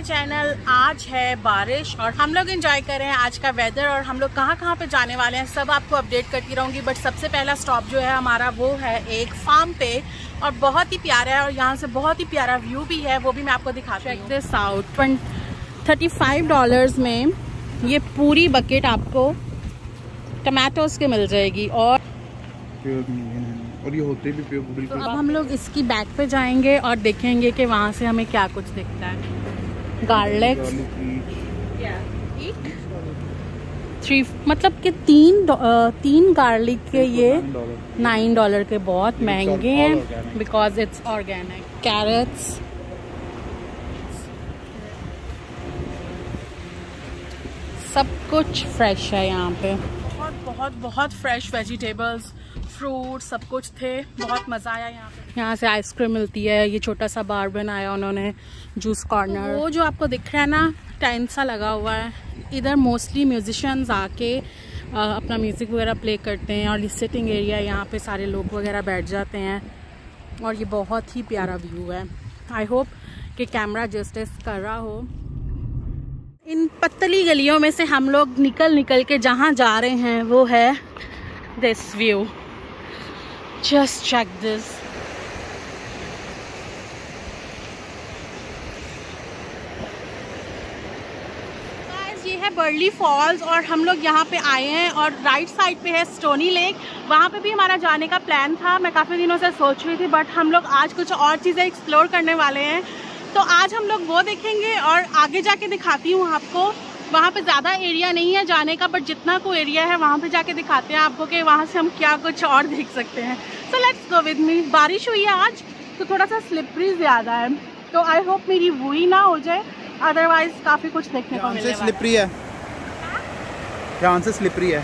Channel. आज है बारिश और हम लोग एंजॉय कर रहे हैं आज का वेदर और हम लोग कहाँ पे जाने वाले हैं सब आपको अपडेट करती रहूंगी। बट सबसे पहला स्टॉप जो है हमारा वो है एक फार्म पे और बहुत ही प्यारा है और यहाँ से बहुत ही प्यारा व्यू भी है, वो भी मैं आपको दिखाती हूँ। चेक दिस आउट, $35 में ये पूरी बकेट आपको टमाटोज के मिल जाएगी और ये होते भी प्योर बिल्कुल। अब हम लोग इसकी बैक पे जाएंगे और देखेंगे कि वहाँ से हमें क्या कुछ दिखता है। गार्लिक 3 मतलब कि तीन गार्लिक के ये $9 के बहुत महंगे हैं बिकॉज इट्स ऑर्गेनिक। कैरेट्स, सब कुछ फ्रेश है यहाँ पे, बहुत फ्रेश वेजिटेबल्स, फ्रूट सब कुछ थे। बहुत मज़ा आया यहाँ पे। यहाँ से आइसक्रीम मिलती है, ये छोटा सा बार बनाया उन्होंने, जूस कॉर्नर। वो जो आपको दिख रहा है ना टेंट सा लगा हुआ है, इधर मोस्टली म्यूजिशियंस आके अपना म्यूज़िक वगैरह प्ले करते हैं और ये सिटिंग एरिया, यहाँ पे सारे लोग वगैरह बैठ जाते हैं और ये बहुत ही प्यारा व्यू है। आई होप कि कैमरा जस्टिस कर रहा हो। इन पतली गलियों में से हम लोग निकल के जहाँ जा रहे हैं वो है this view. Just check this. Guys, ये है बर्ली फॉल्स और हम लोग यहाँ पे आए हैं और राइट साइड पे है स्टोनी लेक। वहाँ पे भी हमारा जाने का प्लान था, मैं काफ़ी दिनों से सोच रही थी, बट हम लोग आज कुछ और चीज़ें एक्सप्लोर करने वाले हैं तो आज हम लोग वो देखेंगे और आगे जाके दिखाती हूँ आपको। वहाँ पे ज़्यादा एरिया नहीं है जाने का, बट जितना को एरिया है वहाँ पे जाके दिखाते हैं आपको कि वहाँ से हम क्या कुछ और देख सकते हैं। So let's go with me. बारिश हुई है आज तो थोड़ा सा स्लिपरी ज़्यादा है, तो आई होप मेरी वही ना हो जाए, अदरवाइज काफ़ी कुछ देखने को मिलेगा। स्लिपरी है, यहाँ से स्लिपरी है।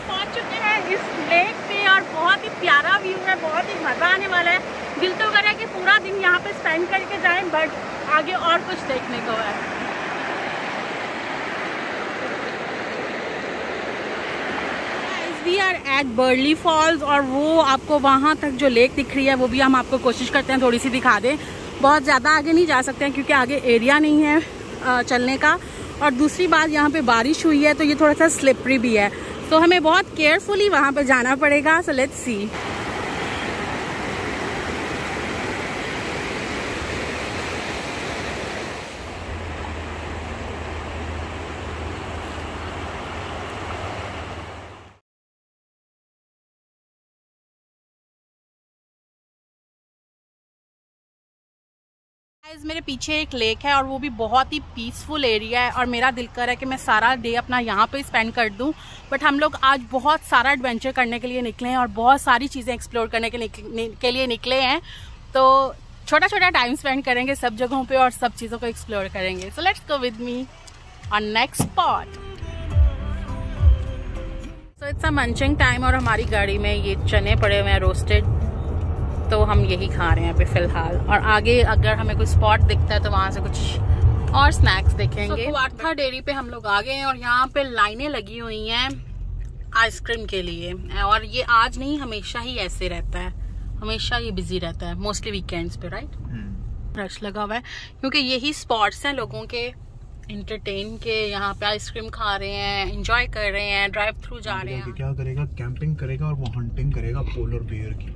पहुँच चुके हैं इस लेक पे और बहुत ही प्यारा व्यू है, बहुत ही मज़ा आने वाला है। दिल तो करे कि पूरा दिन यहाँ पे स्पेंड करके जाएँ, बट आगे और कुछ देखने को है। We are at Burleigh Falls और वो आपको वहाँ तक जो लेक दिख रही है वो भी हम आपको कोशिश करते हैं थोड़ी सी दिखा दें। बहुत ज़्यादा आगे नहीं जा सकते हैं क्योंकि आगे एरिया नहीं है चलने का, और दूसरी बात यहाँ पे बारिश हुई है तो ये थोड़ा सा स्लिपरी भी है, तो हमें बहुत केयरफुली वहाँ पे जाना पड़ेगा। So let's see. मेरे पीछे एक लेक है और वो भी बहुत ही पीसफुल एरिया है और मेरा दिल कर रहा है कि मैं सारा डे अपना यहाँ पे स्पेंड कर दूं, बट हम लोग आज बहुत सारा एडवेंचर करने के लिए निकले हैं और बहुत सारी चीज़ें एक्सप्लोर करने के लिए निकले हैं, तो छोटा छोटा टाइम स्पेंड करेंगे सब जगहों पे और सब चीज़ों को एक्सप्लोर करेंगे। So let's go with me on next spot. So it's a munching time और हमारी गाड़ी में ये चने पड़े हुए हैं रोस्टेड, तो हम यही खा रहे हैं अभी फिलहाल, और आगे अगर हमें कोई स्पॉट दिखता है तो वहाँ से कुछ और स्नैक्स देखेंगे। वार्था डेयरी पे हम लोग आ गए हैं और यहाँ पे लाइनें लगी हुई हैं आइसक्रीम के लिए, और ये आज नहीं हमेशा ही ऐसे रहता है, हमेशा ये बिजी रहता है, मोस्टली वीकेंड्स पे, राइट। रश लगा हुआ है क्योंकि यही स्पॉट्स हैं लोगों के एंटरटेन के। यहाँ पे आइसक्रीम खा रहे हैं, एंजॉय कर रहे हैं, ड्राइव थ्रू जा रहे हैं। क्या करेगा, कैंपिंग करेगा और वो हंटिंग करेगा पोलर बेयर की।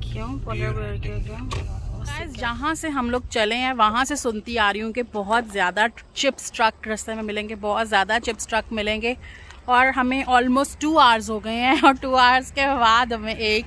क्यों पोलर बेयर की? क्यों? जहाँ से हम लोग चले हैं वहाँ से सुनती आ रही हूँ कि बहुत ज़्यादा चिप्स ट्रक रास्ते में मिलेंगे, बहुत ज़्यादा चिप्स ट्रक मिलेंगे, और हमें ऑलमोस्ट 2 आवर्स हो गए हैं और 2 आवर्स के बाद हमें एक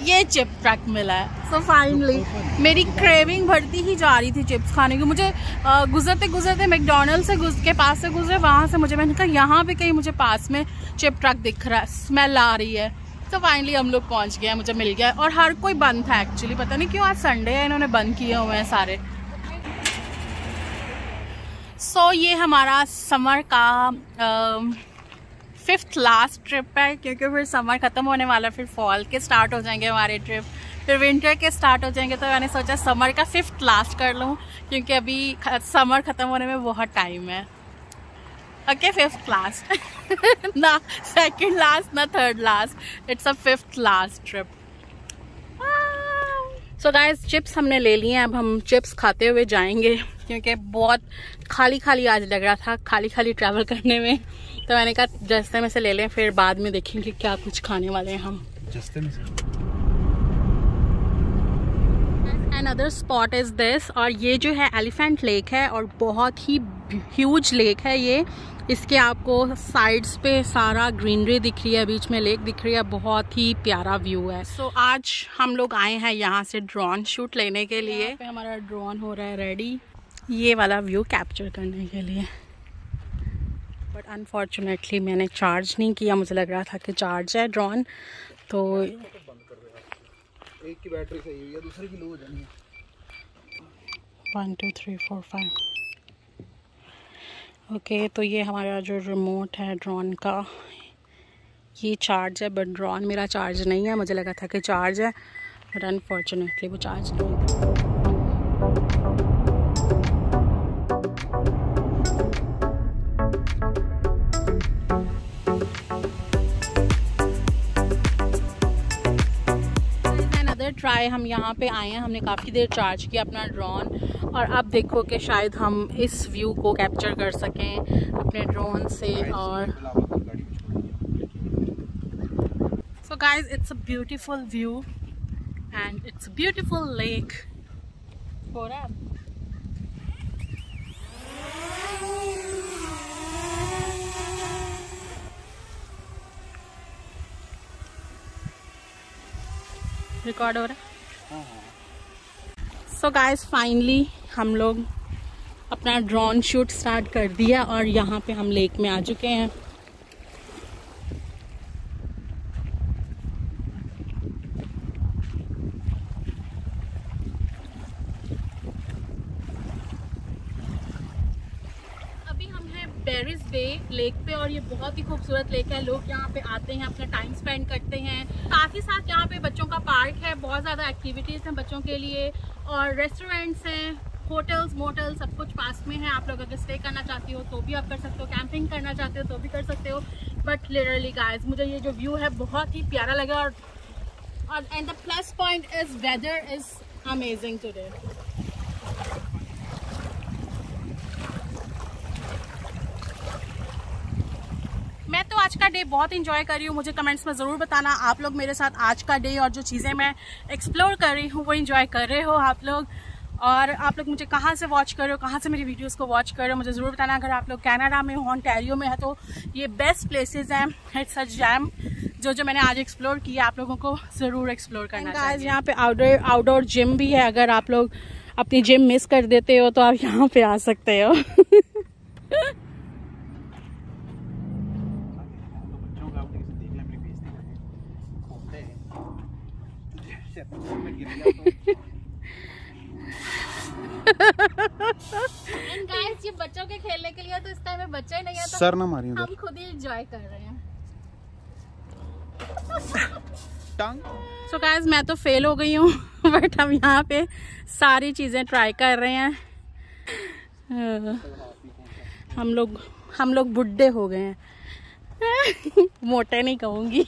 ये चिप ट्रक मिला है। सो फाइनली मेरी क्रेविंग बढ़ती ही जा रही थी चिप्स खाने की। मुझे गुजरते मैकडॉनल्ड से के पास से गुजरे, वहाँ से मैंने कहा यहाँ पे कहीं मुझे पास में चिप ट्रक दिख रहा है, स्मेल आ रही है। तो फाइनली हम लोग पहुंच गए, मुझे मिल गया, और हर कोई बंद था एक्चुअली, पता नहीं क्यों आज संडे है इन्होंने बंद किए हुए हैं सारे। सो ये हमारा समर का 5th लास्ट ट्रिप है क्योंकि फिर समर खत्म होने वाला, फिर फॉल के स्टार्ट हो जाएंगे हमारे ट्रिप, फिर विंटर के स्टार्ट हो जाएंगे, तो मैंने सोचा समर का 5th लास्ट कर लूँ क्योंकि अभी समर खत्म होने में बहुत टाइम है। Okay, 5th last. ना 2nd last, ना 3rd last. It's a 5th last trip. So guys, chips हमने ले लिए हैं, अब हम चिप्स खाते हुए जाएंगे क्योंकि बहुत खाली खाली आज लग रहा था, खाली खाली ट्रैवल करने में। तो मैंने कहा रास्ते में से ले लें, फिर बाद में देखेंगे क्या कुछ खाने वाले हैं हम रास्ते में से। अनदर स्पॉट इज़ दिस, और ये जो है एलिफेंट लेक है और बहुत ही ह्यूज लेक है ये। इसके आपको साइड्स पे सारा ग्रीनरी दिख रही है, बीच में लेक दिख रही है, बहुत ही प्यारा व्यू है। सो आज हम लोग आए हैं यहाँ से ड्रोन शूट लेने के लिए। यहाँ पे हमारा ड्रोन हो रहा है रेडी ये वाला व्यू कैप्चर करने के लिए। बट अनफॉर्चुनेटली मैंने चार्ज नहीं किया, मुझे लग रहा था कि चार्ज है ड्रोन, तो एक की बैटरी सही हुई है, दूसरे की लो हो जानी है। 1 2 3 4 5 ओके। तो ये हमारा जो रिमोट है ड्रोन का, ये चार्ज है, बट ड्रोन मेरा चार्ज नहीं है। मुझे लगा था कि चार्ज है, बट अनफॉर्चुनेटली वो चार्ज नहीं है। ट्राई हम यहाँ पे आए हैं, हमने काफ़ी देर चार्ज किया अपना ड्रोन, और अब देखो कि शायद हम इस व्यू को कैप्चर कर सकें अपने ड्रोन से। और so guys, it's a beautiful view and it's a beautiful lake. हो रहा है रिकॉर्ड हो रहा है। सो गाइस, फाइनली हम लोग अपना ड्रोन शूट स्टार्ट कर दिया और यहाँ पे हम लेक में आ चुके हैं। अभी हम हैं बेरिस बे लेक पे, और ये बहुत ही खूबसूरत लेक है। लोग यहाँ पे आते हैं, अपना टाइम स्पेंड करते हैं। साथ ही साथ यहाँ पे बच्चों का पार्क है, बहुत ज़्यादा एक्टिविटीज़ हैं बच्चों के लिए, और रेस्टोरेंट्स हैं, होटल्स मोटल्स सब कुछ पास में है। आप लोग अगर स्टे करना चाहते हो तो भी आप कर सकते हो, कैंपिंग करना चाहते हो तो भी कर सकते हो। बट लिटरली गाइस, मुझे ये जो व्यू है बहुत ही प्यारा लगा, और and the plus point is whether is amazing today. मैं तो आज का डे बहुत इंजॉय कर रही हूँ। मुझे कमेंट्स में ज़रूर बताना आप लोग मेरे साथ आज का डे और जो चीज़ें मैं एक्सप्लोर कर रही हूँ वो इंजॉय कर रहे हो आप लोग, और आप लोग मुझे कहाँ से वॉच कर रहे हो, कहाँ से मेरी वीडियोस को वॉच कर रहे हो, मुझे ज़रूर बताना। अगर आप लोग कनाडा में हो, ओंटारियो में है, तो ये बेस्ट प्लेसेस हैं। इट्स अ जैम जो मैंने आज एक्सप्लोर किया, आप लोगों को ज़रूर एक्सप्लोर करना चाहिए। यहाँ पे आउटडोर जिम भी है, अगर आप लोग अपनी जिम मिस कर देते हो तो आप यहाँ पे आ सकते हो। And guys, ये बच्चों के खेलने के लिए तो इस टाइम में बच्चे ही नहीं है, तो सर ना मारिए, हम खुद ही एंजॉय कर रहे हैं। So guys, मैं तो फेल हो गई हूँ, बट हम यहाँ पे सारी चीजें ट्राई कर रहे हैं। हम लोग बुड्ढे हो गए हैं। मोटे नहीं कहूँगी।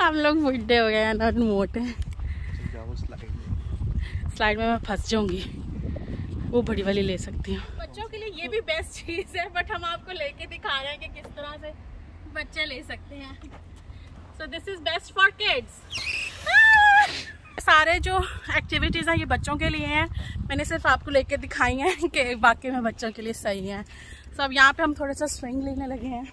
हम लोग बुड्ढे हो गए हैं, नॉट मोटे। स्लाइड में मैं फंस जाऊंगी, वो बड़ी वाली ले सकती हूँ। बच्चों के लिए ये भी बेस्ट चीज़ है, बट हम आपको लेके दिखा रहे हैं कि किस तरह से बच्चे ले सकते हैं। So this is best for kids. सारे जो एक्टिविटीज़ हैं ये बच्चों के लिए हैं, मैंने सिर्फ आपको लेके दिखाई हैं कि बाकी में बच्चों के लिए सही हैं। सो अब यहाँ पे हम थोड़ा सा स्विंग लेने लगे हैं।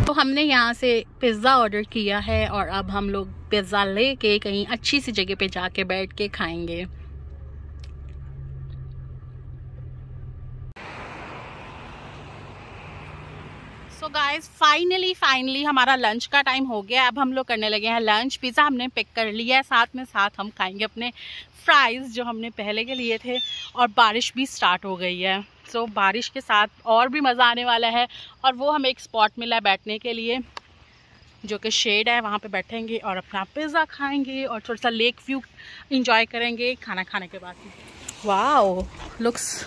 तो हमने यहाँ से पिज़्ज़ा ऑर्डर किया है, और अब हम लोग पिज़्ज़ा लेके कहीं अच्छी सी जगह पे जाके बैठ के खाएंगे। सो गाइस, फाइनली हमारा लंच का टाइम हो गया। अब हम लोग करने लगे हैं लंच। पिज़्ज़ा हमने पिक कर लिया है, साथ हम खाएंगे अपने फ्राइज़ जो हमने पहले के लिए थे, और बारिश भी स्टार्ट हो गई है। सो बारिश के साथ और भी मज़ा आने वाला है, और वो हमें एक स्पॉट मिला है बैठने के लिए जो कि शेड है, वहाँ पे बैठेंगे और अपना पिज़्ज़ा खाएंगे और थोड़ा सा लेक व्यू इंजॉय करेंगे खाना खाने के बाद। वाओ, लुक्स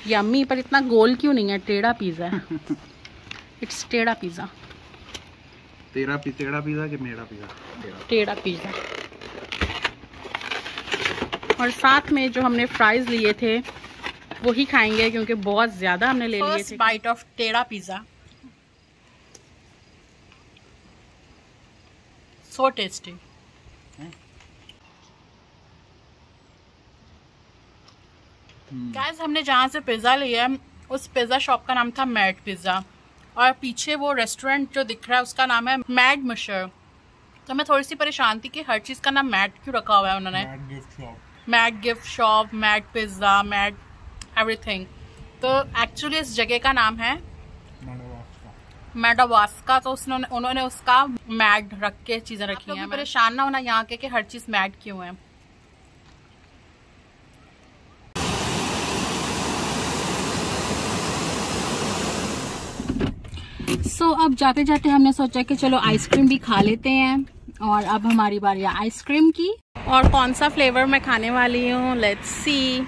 यम्मी, पर इतना गोल क्यों नहीं है, टेढ़ा पिज़्ज़ा है। इट्स टेढ़ा पिज़्ज़ा। टेढ़ा पिज़्ज़ा कि मेरा पिज़्ज़ा? टेढ़ा पिज़्ज़ा। और साथ में जो हमने फ्राइज लिए थे वो ही खाएंगे क्योंकि बहुत ज़्यादा हमने ले लिए थे। बाइट ऑफ टेढ़ा पिज़्ज़ा। So tasty. गाइस, हमने जहाँ से पिज़्ज़ा लिया है उस पिज़्ज़ा शॉप का नाम था मैड पिज़्ज़ा, और पीछे वो रेस्टोरेंट जो दिख रहा है उसका नाम है मैड मशर। तो मैं थोड़ी सी परेशान थी कि हर चीज़ का नाम मैड क्यों रखा हुआ है उन्होंने। Mad gift shop, mad pizza, mad everything. तो एक्चुअली इस जगह का नाम है मेडावास्का। तो उन्होंने उसका मैड रख के चीज़ें रखी हैं। परेशान ना होना यहाँ के कि हर चीज़ मैड क्यों है। अब जाते जाते हमने सोचा कि चलो आइसक्रीम भी खा लेते हैं, और अब हमारी बारी है आइसक्रीम की। और कौन सा फ्लेवर मैं खाने वाली हूँ, लेट्स सी।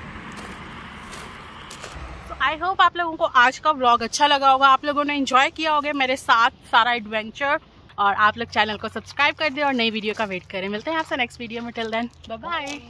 आई होप आप लोगों को आज का व्लॉग अच्छा लगा होगा, आप लोगों ने एंजॉय किया होगा मेरे साथ सारा एडवेंचर। और आप लोग चैनल को सब्सक्राइब कर दें और नई वीडियो का वेट करें। मिलते हैं आपसे नेक्स्ट वीडियो में। Till then bye bye.